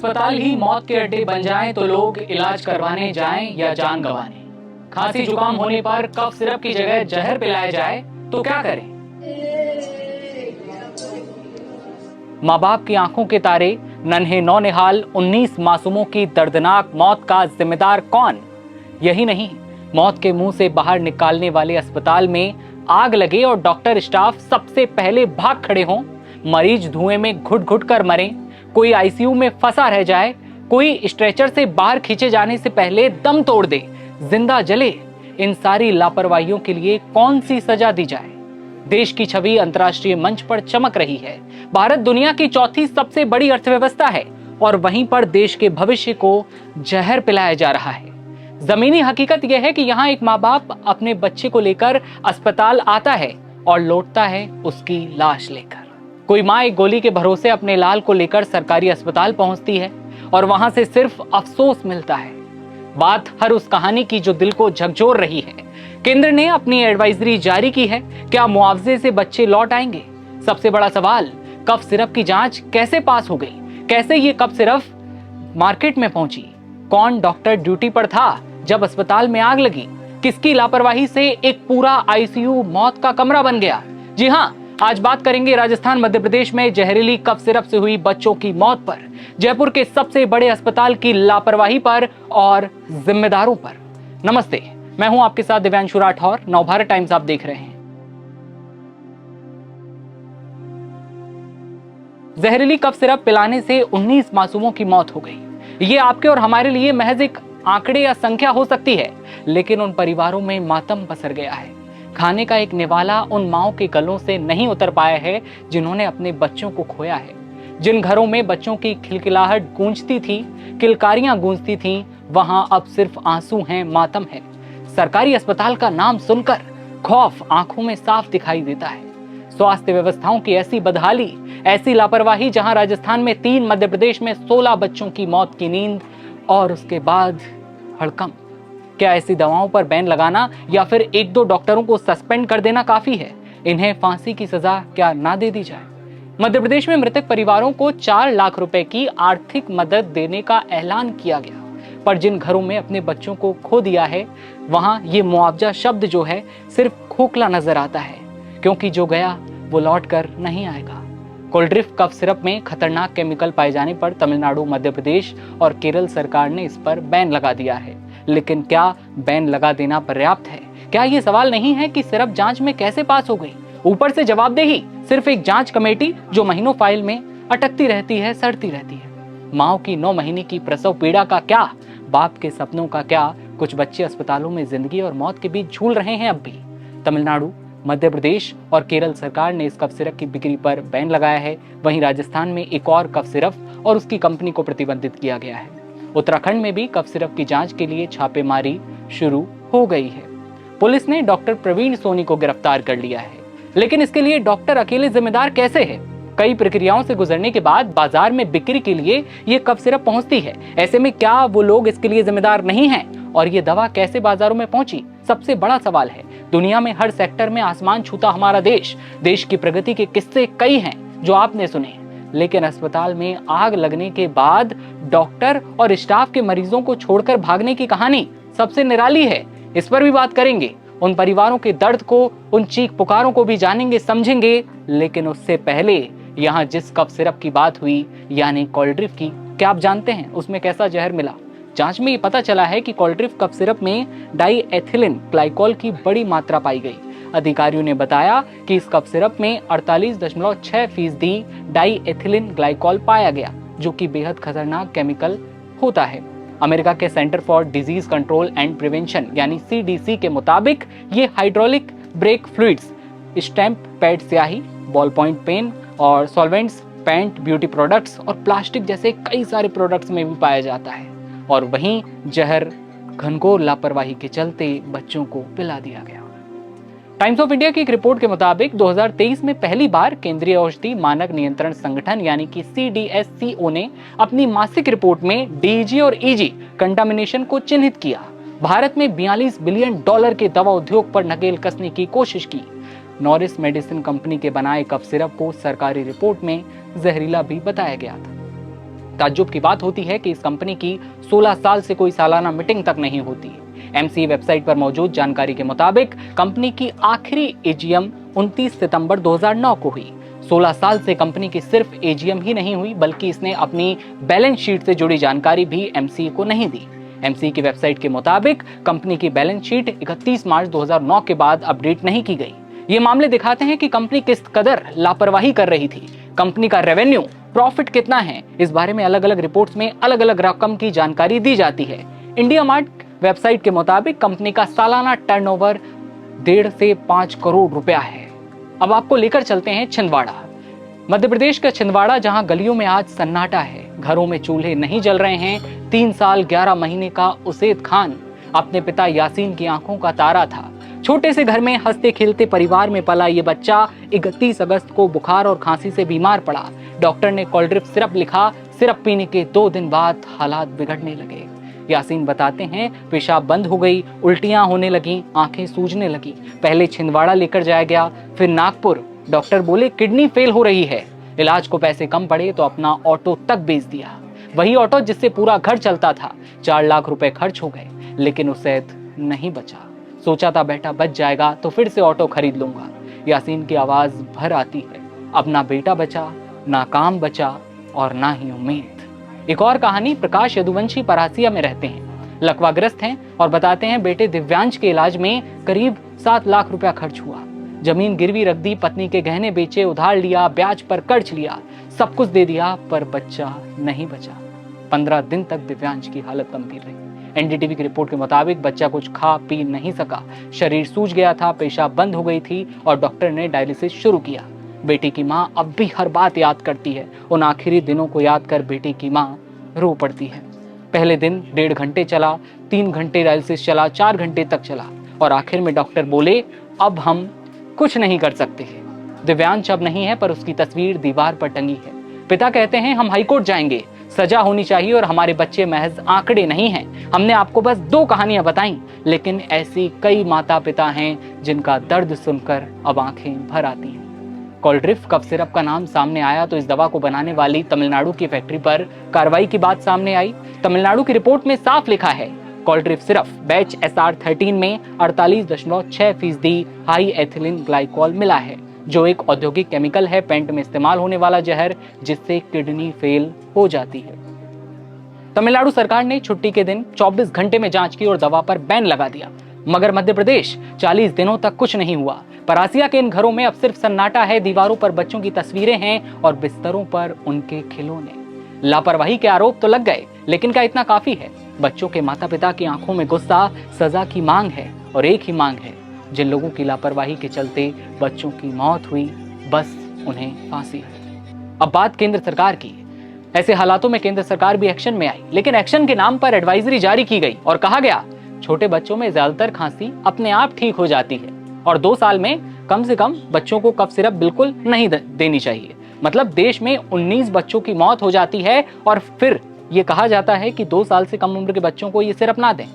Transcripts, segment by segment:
अस्पताल ही मौत के अड्डे बन जाएं तो लोग इलाज करवाने जाएं या जान गंवाने। खांसी जुकाम होने पर कफ सिरप की जगह जहर पिलाया जाए तो क्या करें? माँ बाप की आंखों के तारे, नन्हे नौनिहाल 19 मासूमों की दर्दनाक मौत का जिम्मेदार कौन? यही नहीं, मौत के मुंह से बाहर निकालने वाले अस्पताल में आग लगे और डॉक्टर स्टाफ सबसे पहले भाग खड़े हों, मरीज धुएं में घुट घुट कर मरे, कोई आईसीयू में फंसा रह जाए, कोई स्ट्रेचर से बाहर खींचे जाने से पहले दम तोड़ दे, जिंदा जले। इन सारी लापरवाहियों के लिए कौन सी सजा दी जाए? देश की छवि अंतर्राष्ट्रीय मंच पर चमक रही है। भारत दुनिया की चौथी सबसे बड़ी अर्थव्यवस्था है और वहीं पर देश के भविष्य को जहर पिलाया जा रहा है। जमीनी हकीकत यह है कि यहाँ एक माँ बाप अपने बच्चे को लेकर अस्पताल आता है और लौटता है उसकी लाश लेकर। कोई माँ एक गोली के भरोसे अपने लाल को लेकर सरकारी अस्पताल पहुंचती है और वहां से सिर्फ अफसोस मिलता है। बात हर उस कहानी की जो दिल को झकझोर रही है। केंद्र ने अपनी एडवाइजरी जारी की है, क्या मुआवजे से बच्चे लौट आएंगे? सबसे बड़ा सवाल, कफ सिरप की जांच कैसे पास हो गई? कैसे ये कफ सिरप मार्केट में पहुंची? कौन डॉक्टर ड्यूटी पर था जब अस्पताल में आग लगी? किसकी लापरवाही से एक पूरा आईसीयू मौत का कमरा बन गया? जी हाँ, आज बात करेंगे राजस्थान मध्य प्रदेश में जहरीली कफ सिरप से हुई बच्चों की मौत पर, जयपुर के सबसे बड़े अस्पताल की लापरवाही पर और जिम्मेदारों पर। नमस्ते, मैं हूं आपके साथ दिव्यांशु राठौर। नवभारत टाइम्स आप देख रहे हैं। जहरीली कफ सिरप पिलाने से 19 मासूमों की मौत हो गई। ये आपके और हमारे लिए महज एक आंकड़े या संख्या हो सकती है, लेकिन उन परिवारों में मातम पसर गया है। खाने का एक निवाला उन माओं के गलों से नहीं उतर पाया है जिन्होंने अपने बच्चों को खोया है। जिन घरों में बच्चों की खिलखिलाहट गूंजती थी, किलकारियां गूंजती थीं, वहां अब सिर्फ आंसू हैं, मातम है। सरकारी अस्पताल का नाम सुनकर खौफ आंखों में साफ दिखाई देता है। स्वास्थ्य व्यवस्थाओं की ऐसी बदहाली, ऐसी लापरवाही, जहां राजस्थान में 3, मध्य प्रदेश में 16 बच्चों की मौत की नींद और उसके बाद हड़कंप। क्या ऐसी दवाओं पर बैन लगाना या फिर 1-2 डॉक्टरों को सस्पेंड कर देना काफी है? इन्हें फांसी की सजा क्या ना दे दी जाए? मध्य प्रदेश में मृतक परिवारों को 4 लाख रुपए की आर्थिक मदद देने का ऐलान किया गया, पर जिन घरों में अपने बच्चों को खो दिया है, वहां ये मुआवजा शब्द जो है सिर्फ खोखला नजर आता है, क्योंकि जो गया वो लौट कर नहीं आएगा। कोल्ड्रिफ्ट कफ सिरप में खतरनाक केमिकल पाए जाने पर तमिलनाडु, मध्य प्रदेश और केरल सरकार ने इस पर बैन लगा दिया है। लेकिन क्या बैन लगा देना पर्याप्त है? क्या ये सवाल नहीं है कि सिरप जांच में कैसे पास हो गई? ऊपर से जवाबदेही सिर्फ एक जांच कमेटी जो महीनों फाइल में अटकती रहती है, सड़ती रहती है। माओ की 9 महीने की प्रसव पीड़ा का क्या? बाप के सपनों का क्या? कुछ बच्चे अस्पतालों में जिंदगी और मौत के बीच झूल रहे हैं अब भी। तमिलनाडु, मध्य प्रदेश और केरल सरकार ने इस कफ सिरप की बिक्री पर बैन लगाया है। वहीं राजस्थान में एक और कफ सिरप और उसकी कंपनी को प्रतिबंधित किया गया है। उत्तराखंड में भी कफ सिरप की जांच के लिए छापेमारी शुरू हो गई है। पुलिस ने डॉक्टर प्रवीण सोनी को गिरफ्तार कर लिया है, लेकिन इसके लिए डॉक्टर अकेले जिम्मेदार कैसे है? कई प्रक्रियाओं से गुजरने के बाद बाजार में बिक्री के लिए ये कफ सिरप पहुंचती है। ऐसे में क्या वो लोग इसके लिए जिम्मेदार नहीं हैं? और ये दवा कैसे बाजारों में पहुंची, सबसे बड़ा सवाल है। दुनिया में हर सेक्टर में आसमान छूता हमारा देश की प्रगति के किस्से कई हैं जो आपने सुने, लेकिन अस्पताल में आग लगने के बाद डॉक्टर और स्टाफ के मरीजों को छोड़कर भागने की कहानी सबसे निराली है। इस पर भी बात करेंगे, उन परिवारों के दर्द को, उन चीख पुकारों को भी जानेंगे, समझेंगे। लेकिन उससे पहले यहाँ जिस कफ सिरप की बात हुई, यानी कोल्ड्रिफ्ट की, क्या आप जानते हैं उसमें कैसा जहर मिला? जांच में ये पता चला है कि कोल्ड्रिफ्ट कफ सिरप में डाईएथिलीन ग्लाइकोल की बड़ी मात्रा पाई गई। अधिकारियों ने बताया कि इस कफ सिरप में 48.6% डाईएथिलीन ग्लाइकोल पाया गया, जो कि बेहद खतरनाक केमिकल होता है। अमेरिका के centre for disease control and prevention यानी CDC के मुताबिक ये hydraulic brake fluids, stamp pad स्याही, बॉल पॉइंट पेन और सॉल्वेंट्स, पेंट, ब्यूटी प्रोडक्ट्स और प्लास्टिक जैसे कई सारे प्रोडक्ट्स में भी पाया जाता है। और वहीं जहर घनघोर लापरवाही के चलते बच्चों को पिला दिया गया। टाइम्स ऑफ इंडिया की एक रिपोर्ट के मुताबिक 2023 में पहली बार केंद्रीय औषधि मानक नियंत्रण संगठन यानी कि CDSCO ने अपनी मासिक रिपोर्ट में DEG और EG कंटामिनेशन को चिन्हित किया। भारत में $42 बिलियन के दवा उद्योग पर नकेल कसने की कोशिश की। नॉरिस मेडिसिन कंपनी के बनाए कफ सिरप को सरकारी रिपोर्ट में जहरीला भी बताया गया था। ताज्जुब की बात होती है कि इस कंपनी की 16 साल से कोई सालाना मीटिंग तक नहीं होती। एमसी वेबसाइट पर मौजूद जानकारी के मुताबिक कंपनी की आखिरी एजीएम 29 सितंबर 2009 को हुई। 16 साल से कंपनी की सिर्फ एजीएम ही नहीं हुई, बल्कि इसने अपनी बैलेंस शीट से जुड़ी जानकारी भी एमसी को नहीं दी। एमसी की वेबसाइट के मुताबिक कंपनी की बैलेंस शीट 31 मार्च 2009 के बाद अपडेट नहीं की गई। ये मामले दिखाते हैं कि कंपनी किस कदर लापरवाही कर रही थी। कंपनी का रेवेन्यू, प्रॉफिट कितना है, इस बारे में अलग अलग रिपोर्ट्स में अलग अलग रकम की जानकारी दी जाती है। इंडिया मार्ट वेबसाइट के मुताबिक कंपनी का सालाना टर्नओवर 1.5 से 5 करोड़ रुपया है। अब आपको लेकर चलते हैं छिंदवाड़ा। मध्य प्रदेश का छिंदवाड़ा, जहां गलियों में आज सन्नाटा है, घरों में चूल्हे नहीं जल रहे हैं। 3 साल 11 महीने का उसेद खान अपने पिता यासीन की आंखों का तारा था। छोटे से घर में हंसते खेलते परिवार में पला ये बच्चा 31 अगस्त को बुखार और खांसी से बीमार पड़ा। डॉक्टर ने कोल्ड्रिप सिरप लिखा। सिरप पीने के 2 दिन बाद हालात बिगड़ने लगे। यासीन बताते हैं, पेशाब बंद हो गई, उल्टियां होने लगी, आंखें सूजने लगी। पहले छिंदवाड़ा लेकर जाया गया, फिर नागपुर। डॉक्टर बोले किडनी फेल हो रही है। इलाज को पैसे कम पड़े तो अपना ऑटो तक बेच दिया। वही ऑटो जिससे पूरा घर चलता था। 4 लाख रुपए खर्च हो गए, लेकिन उसेद नहीं बचा। सोचा था बेटा बच जाएगा तो फिर से ऑटो खरीद लूंगा। यासीन की आवाज भर आती है, अब ना बेटा बचा, ना काम बचा और ना ही उम्मीद। एक और कहानी, प्रकाश यदुवंशी परासिया में रहते हैं, लकवाग्रस्त हैं और बताते हैं बेटे दिव्यांश के इलाज में करीब 7 लाख रुपया खर्च हुआ। जमीन गिरवी रख दी, पत्नी के गहने बेचे, उधार लिया, ब्याज पर कर्ज लिया, सब कुछ दे दिया, पर बच्चा नहीं बचा। 15 दिन तक दिव्यांश की हालत गंभीर रही। एनडीटीवी की रिपोर्ट के मुताबिक बच्चा कुछ खा पी नहीं सका, शरीर सूज गया था, पेशाब बंद हो गई थी और डॉक्टर ने डायलिसिस शुरू किया। बेटी की मां अब भी हर बात याद करती है। उन आखिरी दिनों को याद कर बेटी की मां रो पड़ती है। पहले दिन 1.5 घंटे चला, 3 घंटे डायलिसिस चला, 4 घंटे तक चला और आखिर में डॉक्टर बोले अब हम कुछ नहीं कर सकते। दिव्यांश अब नहीं है, पर उसकी तस्वीर दीवार पर टंगी है। पिता कहते हैं हम हाईकोर्ट जाएंगे, सजा होनी चाहिए और हमारे बच्चे महज आंकड़े नहीं हैं। हमने आपको बस 2 कहानियां बताई, लेकिन ऐसी कई माता पिता हैं जिनका दर्द सुनकर अब आंखें भर आती हैं। कोल्ड्रिप कफ सिरप का नाम सामने आया तो इस दवा को बनाने वाली तमिलनाडु की फैक्ट्री पर कार्रवाई की बात सामने आई। तमिलनाडु की रिपोर्ट में साफ लिखा है, कोल्ड्रिप सिरप बैच SR13 में 48.6% हाई एथिलीन ग्लाइकॉल मिला है, जो एक औद्योगिक केमिकल है, पेंट में इस्तेमाल होने वाला जहर, जिससे किडनी फेल हो जाती है। तमिलनाडु सरकार ने छुट्टी के दिन 24 घंटे में जांच की और दवा पर बैन लगा दिया, मगर मध्य प्रदेश 40 दिनों तक कुछ नहीं हुआ। परासिया के इन घरों में अब सिर्फ सन्नाटा है, दीवारों पर बच्चों की तस्वीरें हैं और बिस्तरों पर उनके खिलौने। लापरवाही के आरोप तो लग गए, लेकिन क्या इतना काफी है? बच्चों के माता पिता की आंखों में गुस्सा, सजा की मांग है और एक ही मांग है, जिन लोगों की लापरवाही के चलते बच्चों की मौत हुई, बस उन्हें फांसी है। अब बात केंद्र सरकार की। ऐसे हालातों में केंद्र सरकार भी एक्शन में आई, लेकिन एक्शन के नाम पर एडवाइजरी जारी की गई और कहा गया छोटे बच्चों में ज्यादातर खांसी अपने आप ठीक हो जाती है और 2 साल में कम से कम बच्चों को कफ सिरप बिल्कुल नहीं देनी चाहिए। मतलब देश में 19 बच्चों की मौत हो जाती है और फिर ये कहा जाता है कि 2 साल से कम उम्र के बच्चों को ये सिरप ना दें।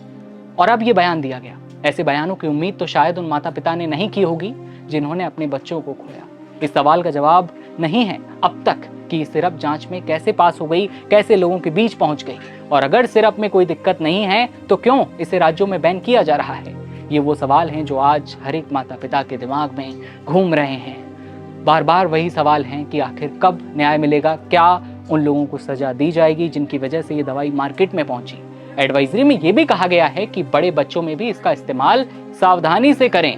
और अब ये बयान दिया गया। ऐसे बयानों की उम्मीद तो शायद उन माता पिता ने नहीं की होगी जिन्होंने अपने बच्चों को खोया। इस सवाल का जवाब नहीं है अब तक कि ये सिरप जांच में कैसे पास हो गई, कैसे लोगों के बीच पहुंच गई, और अगर सिरप में कोई दिक्कत नहीं है तो क्यों इसे राज्यों में बैन किया जा रहा है। ये वो सवाल हैं जो आज हर एक माता पिता के दिमाग में घूम रहे हैं। बार बार वही सवाल हैं कि आखिर कब न्याय मिलेगा, क्या उन लोगों को सजा दी जाएगी जिनकी वजह से ये दवाई मार्केट में पहुंची। एडवाइजरी में ये भी कहा गया है कि बड़े बच्चों में भी इसका इस्तेमाल सावधानी से करें।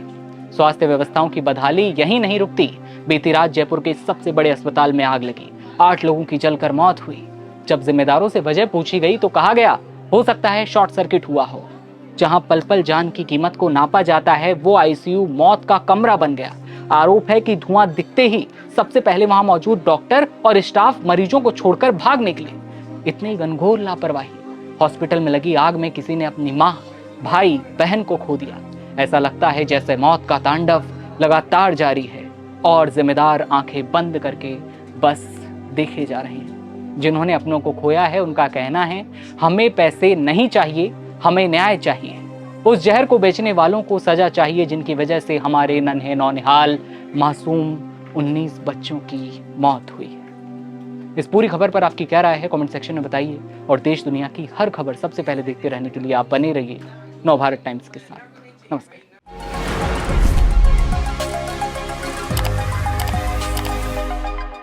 स्वास्थ्य व्यवस्थाओं की बदहाली यहीं नहीं रुकती। बीती रात जयपुर के सबसे बड़े अस्पताल में आग लगी, 8 लोगों की जलकर मौत हुई। जब जिम्मेदारों से वजह पूछी गई तो कहा गया हो सकता है शॉर्ट सर्किट हुआ हो। जहां पल पल जान की कीमत को नापा जाता है, वो आईसीयू मौत का कमरा बन गया। आरोप है कि धुआं दिखते ही सबसे पहले वहां मौजूद डॉक्टर और स्टाफ मरीजों को छोड़कर भाग निकले। इतनी घनघोर लापरवाही। हॉस्पिटल में लगी आग में किसी ने अपनी माँ, भाई, बहन को खो दिया। ऐसा लगता है जैसे मौत का तांडव लगातार जारी है और जिम्मेदार आंखें बंद करके बस देखे जा रहे हैं। जिन्होंने अपनों को खोया है उनका कहना है हमें पैसे नहीं चाहिए, हमें न्याय चाहिए। उस जहर को बेचने वालों को सजा चाहिए जिनकी वजह से हमारे नन्हे नौनिहाल मासूम 19 बच्चों की मौत हुई है। इस पूरी खबर पर आपकी क्या राय है कमेंट सेक्शन में बताइए, और देश दुनिया की हर खबर सबसे पहले देखते रहने के लिए आप बने रहिए नवभारत टाइम्स के साथ। नमस्कार।